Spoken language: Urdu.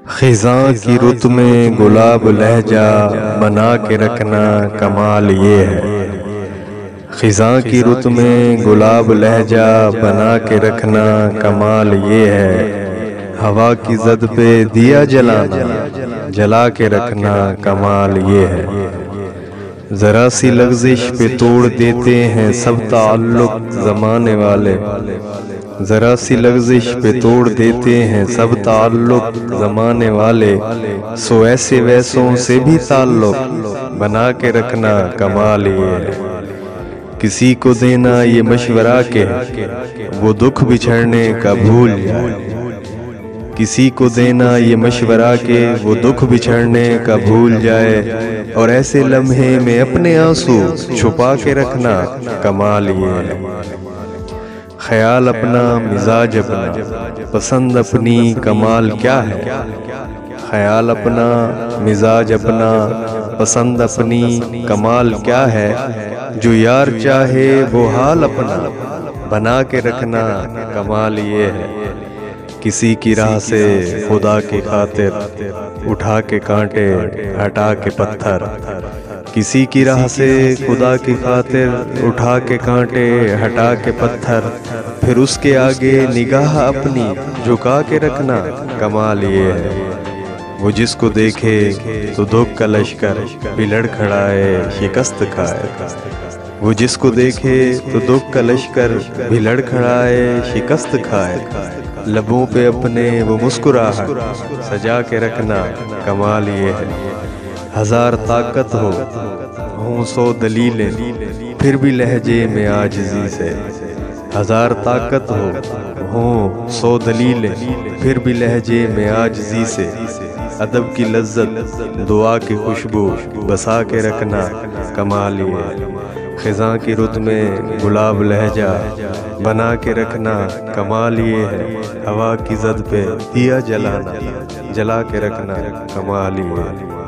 خزاں کی رت میں گلاب لہجہ بنا کے رکھنا کمال یہ ہے۔ خزاں کی رت میں گلاب لہجہ بنا کے رکھنا کمال یہ ہے۔ ہوا کی زد پہ دیا جلانا جلا کے رکھنا کمال یہ ہے۔ ذرا سی لغزش پہ توڑ دیتے ہیں سب تعلق زمانے والے، ذرا سی لغزش پہ توڑ دیتے ہیں سب تعلق زمانے والے، سو ایسے ویسوں سے بھی تعلق بنا کے رکھنا کمال یہ ہے۔ کسی کو دینا یہ مشورہ کہ وہ دکھ بچھڑنے کا بھول جائے، کسی کو دینا یہ مشورہ کہ وہ دکھ بچھڑنے کا بھول جائے، اور ایسے لمحے میں اپنے آنسو چھپا کے رکھنا کمال یہ ہے۔ خیال اپنا مزاج اپنا پسند اپنی کمال کیا ہے، خیال اپنا مزاج اپنا پسند اپنی کمال کیا ہے، جو یار چاہے وہ حال اپنا بنا کے رکھنا کمال یہ ہے۔ کسی کی راہ سے خدا کی خاطر اٹھا کے کانٹے ہٹا کے پتھر، کسی کی راہ سے خدا کی خاطر اٹھا کے کانٹے ہٹا کے پتھر، پھر اس کے آگے نگاہ اپنی جھکا کے رکھنا کمال یہ ہے۔ وہ جس کو دیکھے تو دکھ کا لشکر بلڑ کھڑائے شکست کھائے، وہ جس کو دیکھے تو دکھ کا لشکر بلڑ کھڑائے شکست کھائے، لبوں پہ اپنے وہ مسکراہٹ سجا کے رکھنا کمال یہ ہے۔ ہزار طاقت ہوں 100 دلیلیں پھر بھی لہجے میں عاجزی سے، ہزار طاقت ہوں 100 دلیلیں پھر بھی لہجے میں عاجزی سے، ادب کی لذت دعا کی خوشبو بسا کے رکھنا کمال یہ ہے۔ خزاں کی رت میں گلاب لہجہ بنا کے رکھنا کمال یہ ہے۔ ہوا کی زد پہ دیا جلانا جلا کے رکھنا کمال یہ ہے۔